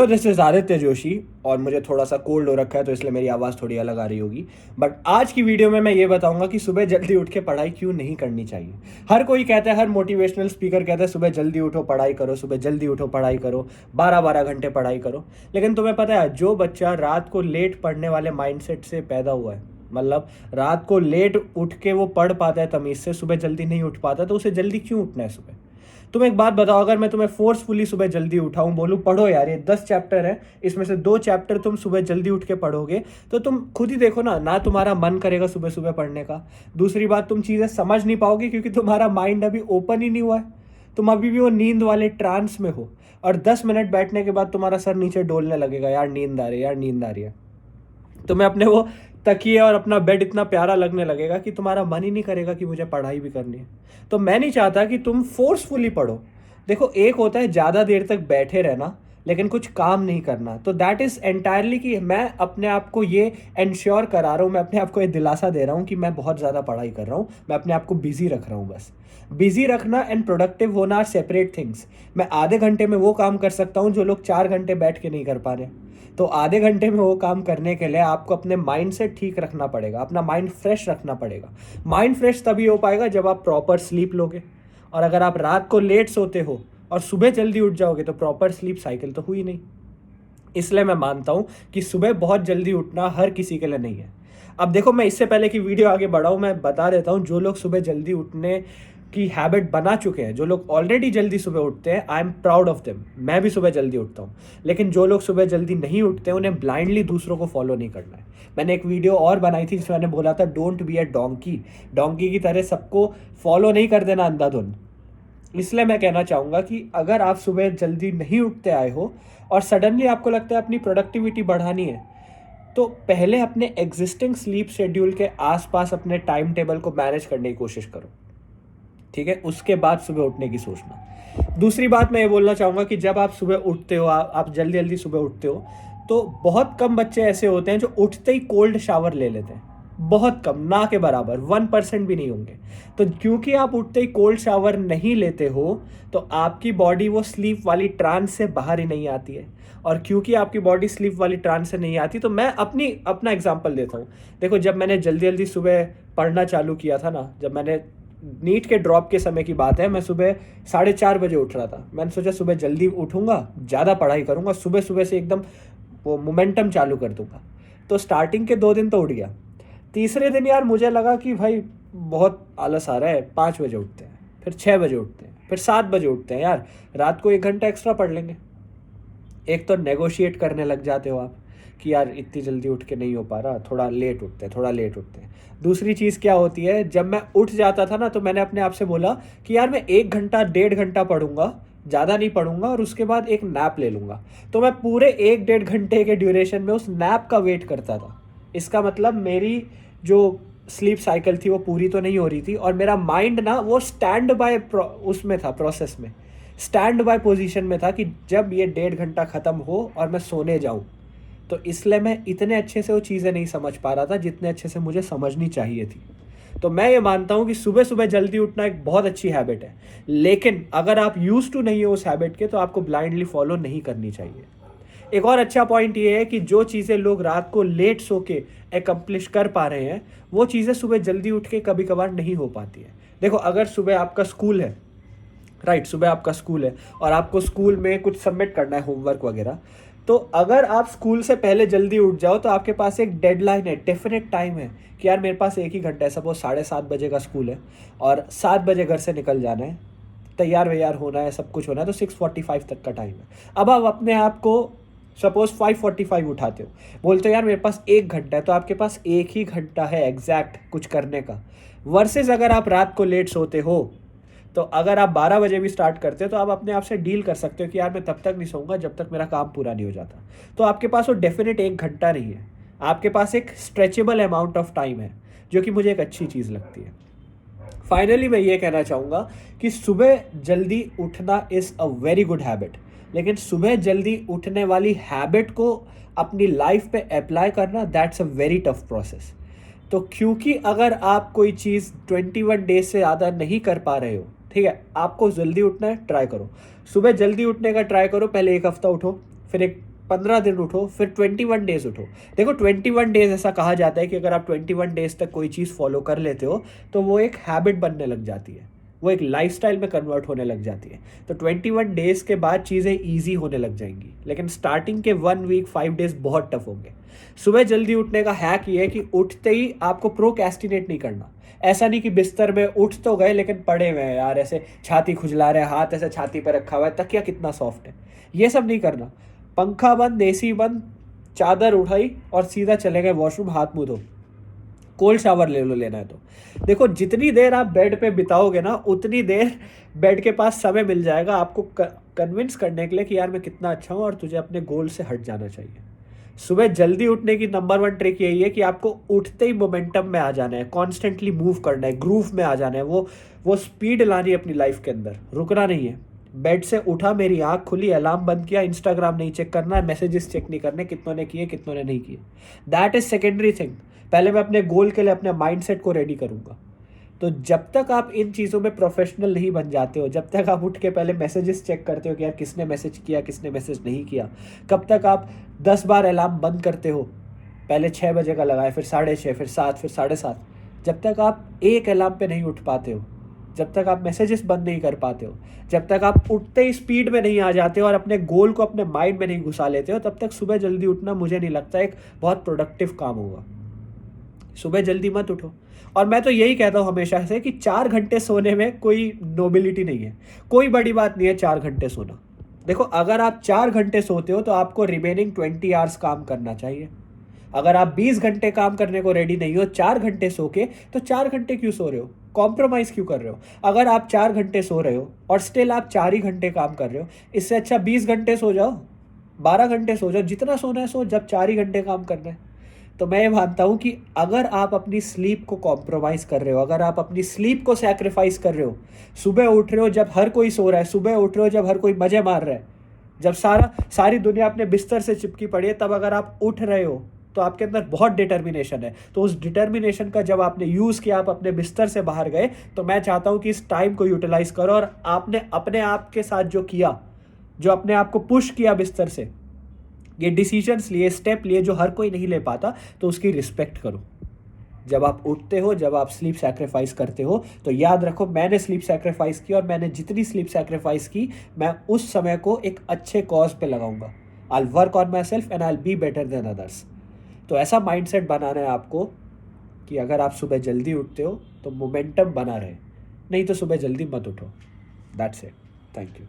तो this is Aditya Joshi और मुझे थोड़ा सा कोल्ड हो रखा है तो इसलिए मेरी आवाज़ थोड़ी अलग आ रही होगी। बट आज की वीडियो में मैं ये बताऊंगा कि सुबह जल्दी उठ के पढ़ाई क्यों नहीं करनी चाहिए। हर कोई कहता है, हर मोटिवेशनल स्पीकर कहता है सुबह जल्दी उठो पढ़ाई करो, सुबह जल्दी उठो पढ़ाई करो, 12-12 घंटे पढ़ाई करो। लेकिन तुम्हें पता है, जो बच्चा रात को लेट पढ़ने वाले माइंडसेट से पैदा हुआ है, मतलब रात को लेट उठ के वो पढ़ पाता है तमीज़ से, सुबह जल्दी नहीं उठ पाता, तो उसे जल्दी क्यों उठना है सुबह। तुम एक बात बताओ, अगर मैं तुम्हें फोर्सफुली सुबह जल्दी उठाऊं, बोलूं पढ़ो यार ये 10 चैप्टर है, इसमें से 2 चैप्टर तुम सुबह जल्दी उठ के पढ़ोगे, तो तुम खुद ही देखो ना, ना तुम्हारा मन करेगा सुबह सुबह पढ़ने का। दूसरी बात, तुम चीज़ें समझ नहीं पाओगे क्योंकि तुम्हारा माइंड अभी ओपन ही नहीं हुआ है। तुम अभी भी वो नींद वाले ट्रांस में हो, और 10 मिनट बैठने के बाद तुम्हारा सर नीचे डोलने लगेगा, यार नींद आ रही है, यार नींद आ रही है। तुम्हें अपने वो तकिए और अपना बेड इतना प्यारा लगने लगेगा कि तुम्हारा मन ही नहीं करेगा कि मुझे पढ़ाई भी करनी है। तो मैं नहीं चाहता कि तुम फोर्सफुली पढ़ो। देखो, एक होता है ज़्यादा देर तक बैठे रहना लेकिन कुछ काम नहीं करना, तो दैट इज़ एंटायरली कि मैं अपने आप को ये इंश्योर करा रहा हूँ, मैं अपने आप को ये दिलासा दे रहा हूँ कि मैं बहुत ज़्यादा पढ़ाई कर रहा हूँ, मैं अपने आप को बिजी रख रहा हूँ। बस बिजी रखना एंड प्रोडक्टिव होना आर सेपरेट थिंग्स। मैं आधे घंटे में वो काम कर सकता हूँ जो लोग 4 घंटे बैठ के नहीं कर पा रहे। तो आधे घंटे में वो काम करने के लिए आपको अपने माइंड से ठीक रखना पड़ेगा, अपना माइंड फ्रेश रखना पड़ेगा। माइंड फ्रेश तभी हो पाएगा जब आप प्रॉपर स्लीप लोगे। और अगर आप रात को लेट सोते हो और सुबह जल्दी उठ जाओगे तो प्रॉपर स्लीप साइकिल तो हुई नहीं। इसलिए मैं मानता हूँ कि सुबह बहुत जल्दी उठना हर किसी के लिए नहीं है। अब देखो, मैं इससे पहले कि वीडियो आगे बढ़ाऊँ, मैं बता देता हूँ, जो लोग सुबह जल्दी उठने की हैबिट बना चुके हैं, जो लोग ऑलरेडी जल्दी सुबह उठते हैं, I am proud of them. मैं भी सुबह जल्दी उठता हूँ। लेकिन जो लोग सुबह जल्दी नहीं उठते, उन्हें ब्लाइंडली दूसरों को फॉलो नहीं करना है। मैंने एक वीडियो और बनाई थी जिसमें मैंने बोला था, don't be a donkey. Donkey की तरह सबको फॉलो नहीं कर देना अंधाधुंध। इसलिए मैं कहना चाहूँगा कि अगर आप सुबह जल्दी नहीं उठते आए हो और सडनली आपको लगता है अपनी प्रोडक्टिविटी बढ़ानी है, तो पहले अपने एग्जिस्टिंग स्लीप शेड्यूल के आसपास अपने टाइम टेबल को मैनेज करने की कोशिश करो, ठीक है। उसके बाद सुबह उठने की सोचना। दूसरी बात मैं ये बोलना चाहूँगा कि जब आप सुबह उठते हो, आप जल्दी जल्दी सुबह उठते हो, तो बहुत कम बच्चे ऐसे होते हैं जो उठते ही कोल्ड शावर ले लेते हैं। बहुत कम, ना के बराबर, 1% भी नहीं होंगे। तो क्योंकि आप उठते ही कोल्ड शावर नहीं लेते हो, तो आपकी बॉडी वो स्लीप वाली ट्रांस से बाहर ही नहीं आती है। और क्योंकि आपकी बॉडी स्लीप वाली ट्रांस से नहीं आती, तो मैं अपना एग्जांपल देता हूँ। देखो, जब मैंने जल्दी जल्दी सुबह पढ़ना चालू किया था ना, जब मैंने नीट के ड्रॉप के समय की बात है, मैं सुबह 4:30 बजे उठ रहा था। मैंने सोचा सुबह जल्दी उठूंगा, ज़्यादा पढ़ाई करूंगा, सुबह सुबह से एकदम वो मोमेंटम चालू कर दूंगा। तो स्टार्टिंग के 2 दिन तो उठ गया। तीसरे दिन यार मुझे लगा कि भाई बहुत आलस आ रहा है, 5 बजे उठते हैं, फिर 6 बजे उठते हैं, फिर 7 बजे उठते हैं। यार रात को 1 घंटा एक्स्ट्रा पढ़ लेंगे। एक तो नेगोशिएट करने लग जाते हो आप कि यार इतनी जल्दी उठ के नहीं हो पा रहा, थोड़ा लेट उठते हैं, थोड़ा लेट उठते हैं। दूसरी चीज़ क्या होती है, जब मैं उठ जाता था ना, तो मैंने अपने आप से बोला कि यार मैं 1 घंटा 1.5 घंटा पढ़ूंगा, ज़्यादा नहीं पढ़ूंगा, और उसके बाद एक नैप ले लूँगा। तो मैं पूरे 1-1.5 घंटे के ड्यूरेशन में उस नैप का वेट करता था। इसका मतलब मेरी जो स्लीप साइकिल थी वो पूरी तो नहीं हो रही थी, और मेरा माइंड ना वो स्टैंड बाय उसमें था, प्रोसेस में, स्टैंड बाय पोजीशन में था कि जब ये 1.5 घंटा ख़त्म हो और मैं सोने जाऊं। तो इसलिए मैं इतने अच्छे से वो चीज़ें नहीं समझ पा रहा था जितने अच्छे से मुझे समझनी चाहिए थी। तो मैं ये मानता हूँ कि सुबह सुबह जल्दी उठना एक बहुत अच्छी हैबिट है, लेकिन अगर आप यूज टू नहीं हो उस हैबिट के, तो आपको ब्लाइंडली फॉलो नहीं करनी चाहिए। एक और अच्छा पॉइंट ये है कि जो चीज़ें लोग रात को लेट सो के एकम्प्लिश कर पा रहे हैं, वो चीज़ें सुबह जल्दी उठ के कभी कभार नहीं हो पाती है। देखो, अगर सुबह आपका स्कूल है, राइट, सुबह आपका स्कूल है और आपको स्कूल में कुछ सबमिट करना है, होमवर्क वगैरह, तो अगर आप स्कूल से पहले जल्दी उठ जाओ तो आपके पास एक डेडलाइन है, डेफिनेट टाइम है कि यार मेरे पास 1 ही घंटा है। सपोज 7:30 बजे का स्कूल है और 7 बजे घर से निकल जाना है, तैयार वैयार होना है, सब कुछ होना है, तो 6:45 तक का टाइम है। अब आप अपने आप को सपोज 5:45 उठाते हो, बोलते हो यार मेरे पास 1 घंटा है, तो आपके पास 1 ही घंटा है एग्जैक्ट कुछ करने का। वर्सेस अगर आप रात को लेट सोते हो, तो अगर आप 12 बजे भी स्टार्ट करते हो, तो आप अपने आप से डील कर सकते हो कि यार मैं तब तक नहीं सोऊंगा जब तक मेरा काम पूरा नहीं हो जाता। तो आपके पास वो डेफिनेट 1 घंटा नहीं है, आपके पास एक स्ट्रेचेबल अमाउंट ऑफ टाइम है, जो कि मुझे एक अच्छी चीज़ लगती है। फाइनली मैं ये कहना चाहूँगा कि सुबह जल्दी उठना is a very good habit, लेकिन सुबह जल्दी उठने वाली हैबिट को अपनी लाइफ पे अप्लाई करना, that's a very tough process. तो क्योंकि अगर आप कोई चीज़ 21 डेज से ज़्यादा नहीं कर पा रहे हो, ठीक है, आपको जल्दी उठना है, ट्राई करो। सुबह जल्दी उठने का ट्राई करो, पहले 1 हफ्ता उठो, फिर एक 15 दिन उठो, फिर 21 डेज उठो। देखो 21 डेज ऐसा कहा जाता है कि अगर आप 21 डेज तक कोई चीज़ फॉलो कर लेते हो तो वो एक हैबिट बनने लग जाती है, वो एक लाइफस्टाइल में कन्वर्ट होने लग जाती है। तो 21 डेज के बाद चीज़ें ईजी होने लग जाएंगी, लेकिन स्टार्टिंग के 1 वीक 5 डेज बहुत टफ होंगे। सुबह जल्दी उठने का हैक ये है कि उठते ही आपको प्रोक्रेस्टिनेट नहीं करना। ऐसा नहीं कि बिस्तर में उठ तो गए लेकिन पड़े हुए हैं यार, ऐसे छाती खुजला रहे हैं, हाथ ऐसे छाती पर रखा हुआ है, तकिया कितना सॉफ्ट है, ये सब नहीं करना। पंखा बंद, एसी बंद, चादर उठाई और सीधा चले गए वॉशरूम, हाथ मुंह धो, कोल्ड शावर ले लो लेना है तो। देखो जितनी देर आप बेड पे बिताओगे ना, उतनी देर बेड के पास समय मिल जाएगा आपको कन्विंस करने के लिए कि यार मैं कितना अच्छा हूँ और तुझे अपने गोल से हट जाना चाहिए। सुबह जल्दी उठने की नंबर 1 ट्रिक यही है कि आपको उठते ही मोमेंटम में आ जाना है, कॉन्स्टेंटली मूव करना है, ग्रूव में आ जाना है, वो स्पीड लानी है अपनी लाइफ के अंदर, रुकना नहीं है। बेड से उठा, मेरी आंख खुली, अलार्म बंद किया, इंस्टाग्राम नहीं चेक करना है, मैसेजेस चेक नहीं करने कितनों ने किए कितनों ने नहीं किए। That is secondary thing. पहले मैं अपने गोल के लिए अपने माइंडसेट को रेडी करूंगा। तो जब तक आप इन चीज़ों में प्रोफेशनल नहीं बन जाते हो, जब तक आप उठ के पहले मैसेजेस चेक करते हो कि यार किसने मैसेज किया किसने मैसेज नहीं किया, कब तक आप 10 बार अलार्म बंद करते हो, पहले 6 बजे का लगाए, फिर 6:30, फिर 7, फिर 7:30, जब तक आप एक अलार्म पे नहीं उठ पाते हो, जब तक आप मैसेजेस बंद नहीं कर पाते हो, जब तक आप उठते ही स्पीड में नहीं आ जाते हो और अपने गोल को अपने माइंड में नहीं घुसा लेते हो, तब तक सुबह जल्दी उठना मुझे नहीं लगता एक बहुत प्रोडक्टिव काम होगा। सुबह जल्दी मत उठो। और मैं तो यही कहता हूँ हमेशा से कि 4 घंटे सोने में कोई नोबिलिटी नहीं है, कोई बड़ी बात नहीं है 4 घंटे सोना। देखो अगर आप 4 घंटे सोते हो तो आपको रिमेनिंग 20 आवर्स काम करना चाहिए। अगर आप 20 घंटे काम करने को रेडी नहीं हो 4 घंटे सो के, तो 4 घंटे क्यों सो रहे हो, कॉम्प्रोमाइज़ क्यों कर रहे हो? अगर आप 4 घंटे सो रहे हो और स्टिल आप 4 ही घंटे काम कर रहे हो, इससे अच्छा 20 घंटे सो जाओ, 12 घंटे सो जाओ, जितना सोना है सो, जब 4 ही घंटे काम करना है। तो मैं ये मानता हूँ कि अगर आप अपनी स्लीप को कॉम्प्रोमाइज़ कर रहे हो, अगर आप अपनी स्लीप को सैक्रिफाइस कर रहे हो, सुबह उठ रहे हो जब हर कोई सो रहा है, सुबह उठ रहे हो जब हर कोई मजे मार रहा है, जब सारी दुनिया अपने बिस्तर से चिपकी पड़ी है, तब अगर आप उठ रहे हो तो आपके अंदर बहुत डिटर्मिनेशन है। तो उस डिटर्मिनेशन का जब आपने यूज़ किया, आप अपने बिस्तर से बाहर गए, तो मैं चाहता हूँ कि इस टाइम को यूटिलाइज करो और आपने अपने आप के साथ जो किया, जो अपने आप को पुश किया बिस्तर से, ये डिसीजंस लिए, स्टेप लिए जो हर कोई नहीं ले पाता, तो उसकी रिस्पेक्ट करो। जब आप उठते हो, जब आप स्लीप सैक्रिफाइस करते हो, तो याद रखो मैंने स्लीप सैक्रिफाइस की और मैंने जितनी स्लीप सैक्रिफाइस की, मैं उस समय को एक अच्छे कॉज पे लगाऊंगा। I will work on my self and I will be better than others. तो ऐसा माइंडसेट बनाना है आपको कि अगर आप सुबह जल्दी उठते हो तो मोमेंटम बना रहे, नहीं तो सुबह जल्दी मत उठो। That's it. Thank you.